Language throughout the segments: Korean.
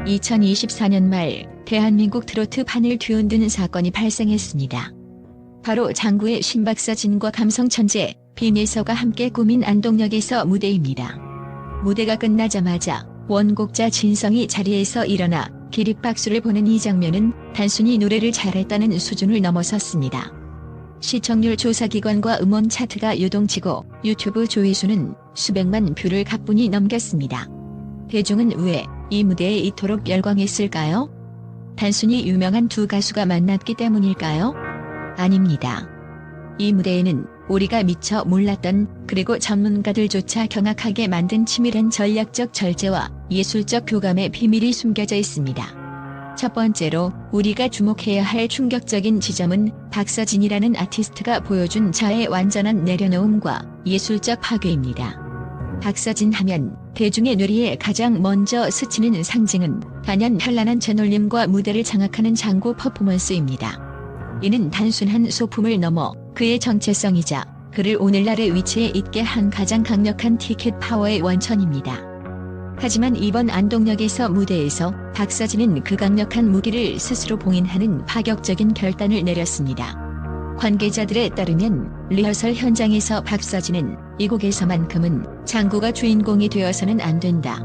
2024년 말 대한민국 트로트 판을 뒤흔드는 사건이 발생했습니다. 바로 장구의 신박사진과 감성 천재 빈예서가 함께 꾸민 안동역에서 무대입니다. 무대가 끝나자마자 원곡자 진성이 자리에서 일어나 기립박수를 보는 이 장면은 단순히 노래를 잘했다는 수준을 넘어섰습니다. 시청률 조사기관과 음원 차트가 요동치고 유튜브 조회수는 수백만 뷰를 가뿐히 넘겼습니다. 대중은 왜 이 무대에 이토록 열광했을까요? 단순히 유명한 두 가수가 만났기 때문일까요? 아닙니다. 이 무대에는 우리가 미처 몰랐던, 그리고 전문가들조차 경악하게 만든 치밀한 전략적 절제와 예술적 교감의 비밀이 숨겨져 있습니다. 첫 번째로 우리가 주목해야 할 충격적인 지점은 박서진이라는 아티스트가 보여준 자의 완전한 내려놓음과 예술적 파괴입니다. 박서진 하면 대중의 뇌리에 가장 먼저 스치는 상징은 단연 현란한 제놀림과 무대를 장악하는 장구 퍼포먼스입니다. 이는 단순한 소품을 넘어 그의 정체성이자 그를 오늘날의 위치에 있게 한 가장 강력한 티켓 파워의 원천입니다. 하지만 이번 안동역에서 무대에서 박서진은 그 강력한 무기를 스스로 봉인하는 파격적인 결단을 내렸습니다. 관계자들에 따르면 리허설 현장에서 박서진은 이 곡에서만큼은 장구가 주인공이 되어서는 안 된다.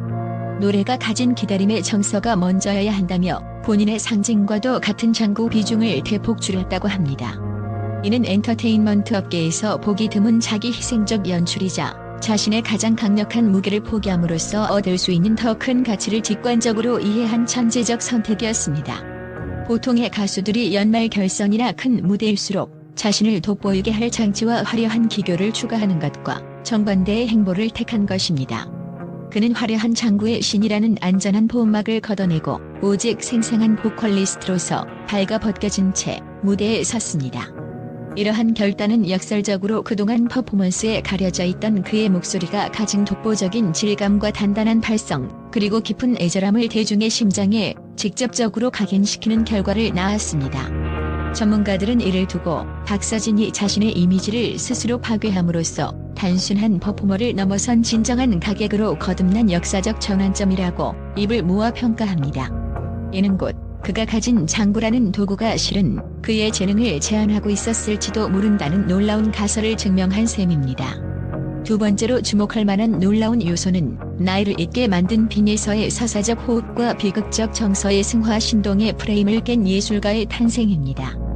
노래가 가진 기다림의 정서가 먼저여야 한다며 본인의 상징과도 같은 장구 비중을 대폭 줄였다고 합니다. 이는 엔터테인먼트 업계에서 보기 드문 자기 희생적 연출이자 자신의 가장 강력한 무기를 포기함으로써 얻을 수 있는 더 큰 가치를 직관적으로 이해한 천재적 선택이었습니다. 보통의 가수들이 연말 결선이나 큰 무대일수록 자신을 돋보이게 할 장치와 화려한 기교를 추가하는 것과 정반대의 행보를 택한 것입니다. 그는 화려한 장구의 신이라는 안전한 보호막을 걷어내고 오직 생생한 보컬리스트로서 발가 벗겨진 채 무대에 섰습니다. 이러한 결단은 역설적으로 그동안 퍼포먼스에 가려져 있던 그의 목소리가 가진 독보적인 질감과 단단한 발성, 그리고 깊은 애절함을 대중의 심장에 직접적으로 각인시키는 결과를 낳았습니다. 전문가들은 이를 두고 박서진이 자신의 이미지를 스스로 파괴함으로써 단순한 퍼포머를 넘어선 진정한 가객으로 거듭난 역사적 전환점이라고 입을 모아 평가합니다. 이는 곧 그가 가진 장구라는 도구가 실은 그의 재능을 제한하고 있었을지도 모른다는 놀라운 가설을 증명한 셈입니다. 두 번째로 주목할 만한 놀라운 요소는 나이를 잊게 만든 빈예서의 서사적 호흡과 비극적 정서의 승화 신동의 프레임을 깬 예술가의 탄생입니다.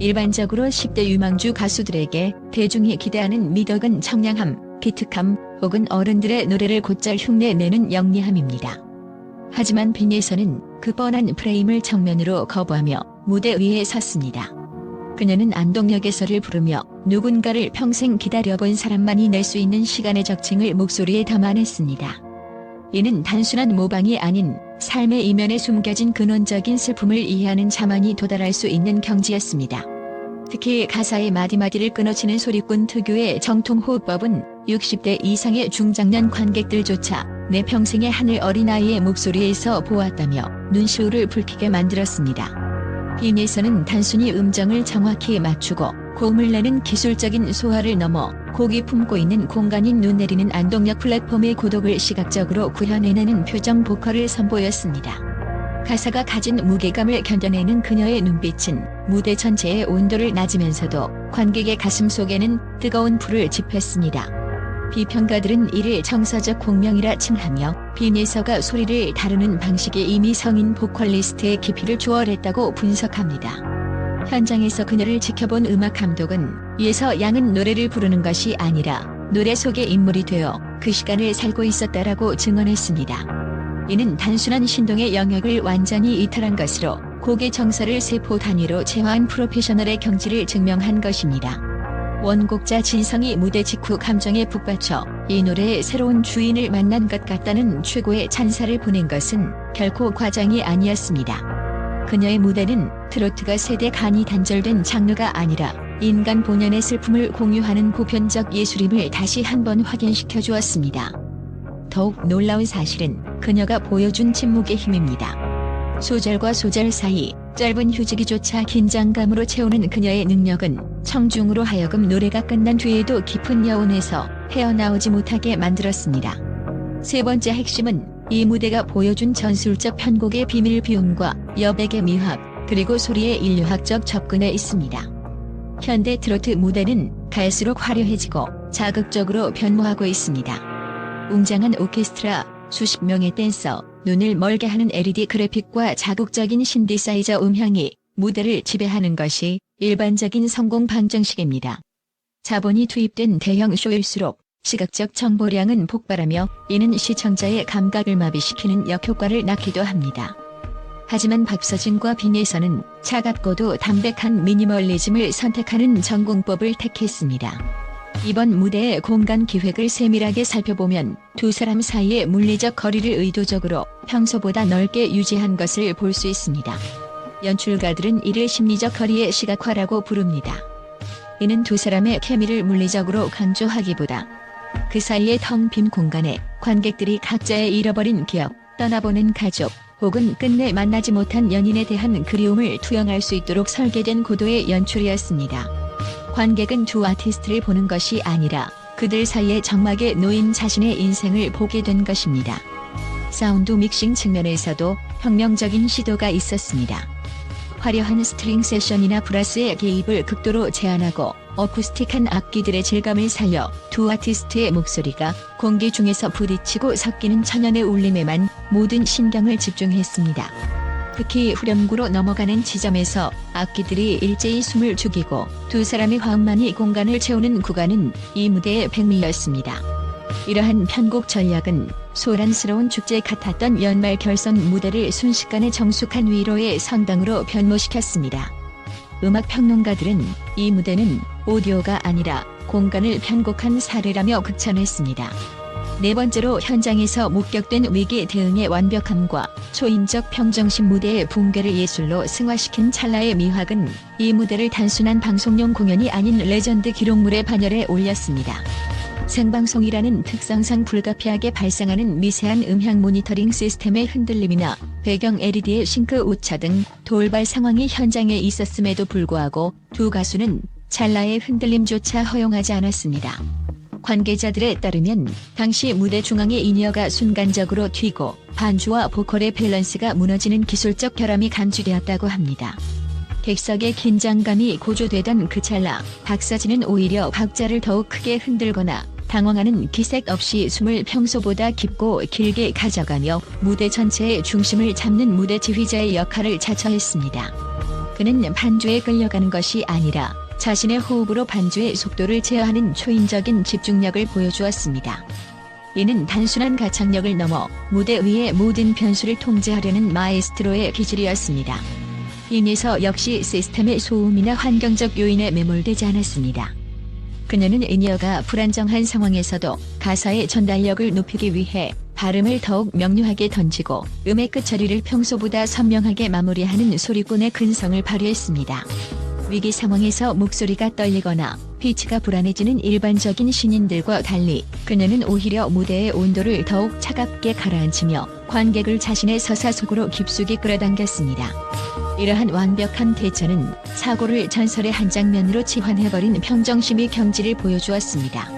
일반적으로 10대 유망주 가수들에게 대중이 기대하는 미덕은 청량함, 기특함, 혹은 어른들의 노래를 곧잘 흉내내는 영리함입니다. 하지만 빈예서는 그 뻔한 프레임을 정면으로 거부하며 무대 위에 섰습니다. 그녀는 안동역에서를 부르며 누군가를 평생 기다려본 사람만이 낼 수 있는 시간의 적칭을 목소리에 담아냈습니다. 이는 단순한 모방이 아닌 삶의 이면에 숨겨진 근원적인 슬픔을 이해하는 자만이 도달할 수 있는 경지였습니다. 특히 가사의 마디마디를 끊어치는 소리꾼 특유의 정통 호흡법은 60대 이상의 중장년 관객들조차 내 평생의 하늘 어린아이의 목소리에서 보았다며 눈시울을 붉히게 만들었습니다. 빈예서는 단순히 음정을 정확히 맞추고 고음을 내는 기술적인 소화를 넘어 곡이 품고 있는 공간인 눈내리는 안동역 플랫폼의 고독을 시각적으로 구현해내는 표정 보컬을 선보였습니다. 가사가 가진 무게감을 견뎌내는 그녀의 눈빛은 무대 전체의 온도를 낮으면서도 관객의 가슴 속에는 뜨거운 불을 지폈습니다. 비평가들은 이를 정서적 공명이라 칭하며 빈예서가 소리를 다루는 방식이 이미 성인 보컬리스트의 깊이를 초월했다고 분석합니다. 현장에서 그녀를 지켜본 음악 감독은 예서 양은 노래를 부르는 것이 아니라 노래 속의 인물이 되어 그 시간을 살고 있었다라고 증언했습니다. 이는 단순한 신동의 영역을 완전히 이탈한 것으로 곡의 정서를 세포 단위로 체화한 프로페셔널의 경지를 증명한 것입니다. 원곡자 진성이 무대 직후 감정에 북받쳐 이 노래의 새로운 주인을 만난 것 같다는 최고의 찬사를 보낸 것은 결코 과장이 아니었습니다. 그녀의 무대는 트로트가 세대 간이 단절된 장르가 아니라 인간 본연의 슬픔을 공유하는 보편적 예술임을 다시 한번 확인시켜 주었습니다. 더욱 놀라운 사실은 그녀가 보여준 침묵의 힘입니다. 소절과 소절 사이 짧은 휴지기조차 긴장감으로 채우는 그녀의 능력은 청중으로 하여금 노래가 끝난 뒤에도 깊은 여운에서 헤어나오지 못하게 만들었습니다. 세 번째 핵심은 이 무대가 보여준 전술적 편곡의 비밀 비움과 여백의 미학, 그리고 소리의 인류학적 접근에 있습니다. 현대 트로트 무대는 갈수록 화려해지고 자극적으로 변모하고 있습니다. 웅장한 오케스트라, 수십 명의 댄서, 눈을 멀게 하는 LED 그래픽과 자극적인 신디사이저 음향이 무대를 지배하는 것이 일반적인 성공 방정식입니다. 자본이 투입된 대형 쇼일수록 시각적 정보량은 폭발하며 이는 시청자의 감각을 마비시키는 역효과를 낳기도 합니다. 하지만 박서진과 빈예서는 차갑고도 담백한 미니멀리즘을 선택하는 전공법을 택했습니다. 이번 무대의 공간 기획을 세밀하게 살펴보면 두 사람 사이의 물리적 거리를 의도적으로 평소보다 넓게 유지한 것을 볼 수 있습니다. 연출가들은 이를 심리적 거리의 시각화라고 부릅니다. 이는 두 사람의 케미를 물리적으로 강조하기보다 그 사이의 텅 빈 공간에 관객들이 각자의 잃어버린 기억, 떠나보낸 가족, 혹은 끝내 만나지 못한 연인에 대한 그리움을 투영할 수 있도록 설계된 고도의 연출이었습니다. 관객은 두 아티스트를 보는 것이 아니라 그들 사이의 정막에 놓인 자신의 인생을 보게 된 것입니다. 사운드 믹싱 측면에서도 혁명적인 시도가 있었습니다. 화려한 스트링 세션이나 브라스의 개입을 극도로 제한하고 어쿠스틱한 악기들의 질감을 살려 두 아티스트의 목소리가 공기 중에서 부딪히고 섞이는 천연의 울림에만 모든 신경을 집중했습니다. 특히 후렴구로 넘어가는 지점에서 악기들이 일제히 숨을 죽이고 두 사람의 화음만이 공간을 채우는 구간은 이 무대의 백미였습니다. 이러한 편곡 전략은 소란스러운 축제 같았던 연말 결선 무대를 순식간에 정숙한 위로의 성당으로 변모시켰습니다. 음악 평론가들은 이 무대는 오디오가 아니라 공간을 편곡한 사례라며 극찬했습니다. 네 번째로 현장에서 목격된 위기 대응의 완벽함과 초인적 평정심 무대의 붕괴를 예술로 승화시킨 찰나의 미학은 이 무대를 단순한 방송용 공연이 아닌 레전드 기록물의 반열에 올렸습니다. 생방송이라는 특성상 불가피하게 발생하는 미세한 음향 모니터링 시스템의 흔들림이나 배경 LED의 싱크 오차 등 돌발 상황이 현장에 있었음에도 불구하고 두 가수는 찰나의 흔들림조차 허용하지 않았습니다. 관계자들에 따르면 당시 무대 중앙의 인이어가 순간적으로 튀고 반주와 보컬의 밸런스가 무너지는 기술적 결함이 감지되었다고 합니다. 객석의 긴장감이 고조되던 그 찰나, 박서진은 오히려 박자를 더욱 크게 흔들거나 당황하는 기색 없이 숨을 평소보다 깊고 길게 가져가며 무대 전체의 중심을 잡는 무대 지휘자의 역할을 자처했습니다. 그는 반주에 끌려가는 것이 아니라 자신의 호흡으로 반주의 속도를 제어하는 초인적인 집중력을 보여주었습니다. 이는 단순한 가창력을 넘어 무대 위의 모든 변수를 통제하려는 마에스트로의 기질이었습니다. 빈예서 역시 시스템의 소음이나 환경적 요인에 매몰되지 않았습니다. 그녀는 인이어가 불안정한 상황에서도 가사의 전달력을 높이기 위해 발음을 더욱 명료하게 던지고 음의 끝처리를 평소보다 선명하게 마무리하는 소리꾼의 근성을 발휘했습니다. 위기 상황에서 목소리가 떨리거나 피치가 불안해지는 일반적인 신인들과 달리 그녀는 오히려 무대의 온도를 더욱 차갑게 가라앉히며 관객을 자신의 서사 속으로 깊숙이 끌어당겼습니다. 이러한 완벽한 대처는 사고를 전설의 한 장면으로 치환해버린 평정심의 경지를 보여주었습니다.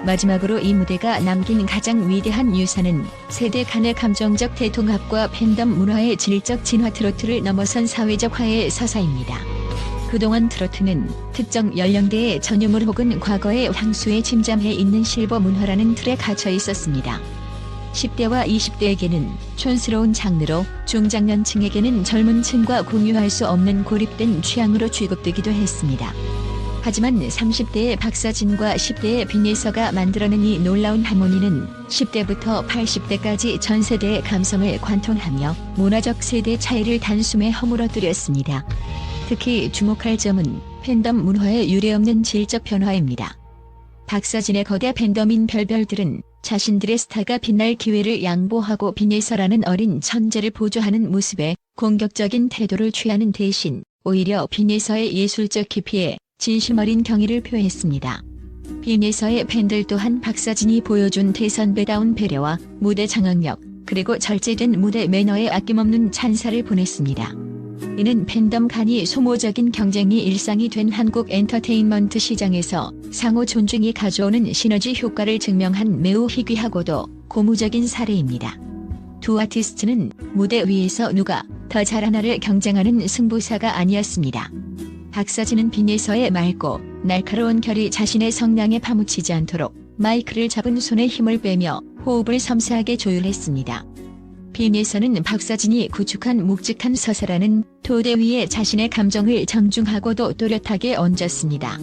마지막으로 이 무대가 남긴 가장 위대한 유산은 세대 간의 감정적 대통합과 팬덤 문화의 질적 진화, 트로트를 넘어선 사회적 화해의 서사입니다. 그동안 트로트는 특정 연령대의 전유물 혹은 과거의 향수에 침잠해 있는 실버 문화라는 틀에 갇혀 있었습니다. 10대와 20대에게는 촌스러운 장르로, 중장년층에게는 젊은 층과 공유할 수 없는 고립된 취향으로 취급되기도 했습니다. 하지만 30대의 박서진과 10대의 빈예서가 만들어낸 이 놀라운 하모니는 10대부터 80대까지 전 세대의 감성을 관통하며 문화적 세대 차이를 단숨에 허물어뜨렸습니다. 특히 주목할 점은 팬덤 문화의 유례없는 질적 변화입니다. 박서진의 거대 팬덤인 별별들은 자신들의 스타가 빛날 기회를 양보하고 빈예서라는 어린 천재를 보조하는 모습에 공격적인 태도를 취하는 대신 오히려 빈예서의 예술적 깊이에 진심 어린 경의를 표했습니다. 빈예서의 팬들 또한 박서진이 보여준 대선배다운 배려와 무대 장악력, 그리고 절제된 무대 매너에 아낌없는 찬사를 보냈습니다. 이는 팬덤 간이 소모적인 경쟁이 일상이 된 한국 엔터테인먼트 시장에서 상호 존중이 가져오는 시너지 효과를 증명한 매우 희귀하고도 고무적인 사례입니다. 두 아티스트는 무대 위에서 누가 더 잘하나를 경쟁하는 승부사가 아니었습니다. 박서진은 빈에서의 맑고 날카로운 결이 자신의 성량에 파묻히지 않도록 마이크를 잡은 손에 힘을 빼며 호흡을 섬세하게 조율했습니다. 빈에서는 박서진이 구축한 묵직한 서사라는 토대 위에 자신의 감정을 정중하고도 또렷하게 얹었습니다.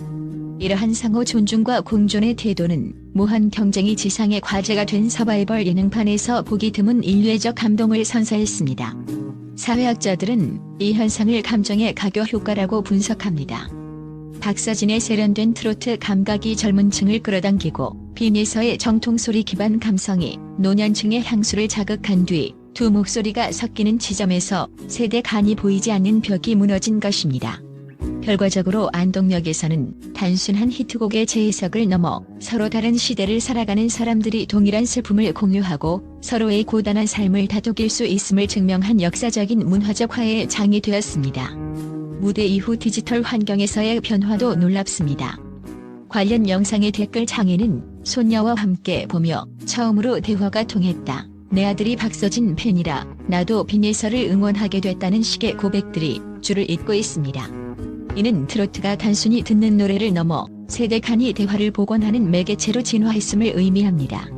이러한 상호 존중과 공존의 태도는 무한 경쟁이 지상의 과제가 된 서바이벌 예능판에서 보기 드문 인류애적 감동을 선사했습니다. 사회학자들은 이 현상을 감정의 가교 효과라고 분석합니다. 박서진의 세련된 트로트 감각이 젊은 층을 끌어당기고 빈에서의 정통소리 기반 감성이 노년층의 향수를 자극한 뒤 두 목소리가 섞이는 지점에서 세대 간이 보이지 않는 벽이 무너진 것입니다. 결과적으로 안동역에서는 단순한 히트곡의 재해석을 넘어 서로 다른 시대를 살아가는 사람들이 동일한 슬픔을 공유하고 서로의 고단한 삶을 다독일 수 있음을 증명한 역사적인 문화적 화해의 장이 되었습니다. 무대 이후 디지털 환경에서의 변화도 놀랍습니다. 관련 영상의 댓글 창에는 손녀와 함께 보며 처음으로 대화가 통했다. 내 아들이 박서진 팬이라 나도 빈에서를 응원하게 됐다는 식의 고백들이 줄을 잇고 있습니다. 이는 트로트가 단순히 듣는 노래를 넘어 세대 간의 대화를 복원하는 매개체로 진화했음을 의미합니다.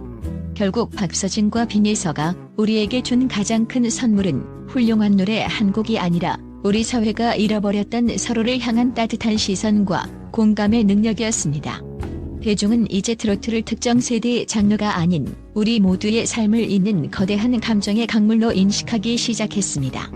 결국 박서진과 빈에서가 우리에게 준 가장 큰 선물은 훌륭한 노래 한 곡이 아니라 우리 사회가 잃어버렸던 서로를 향한 따뜻한 시선과 공감의 능력이었습니다. 대중은 이제 트로트를 특정 세대의 장르가 아닌 우리 모두의 삶을 잇는 거대한 감정의 강물로 인식하기 시작했습니다.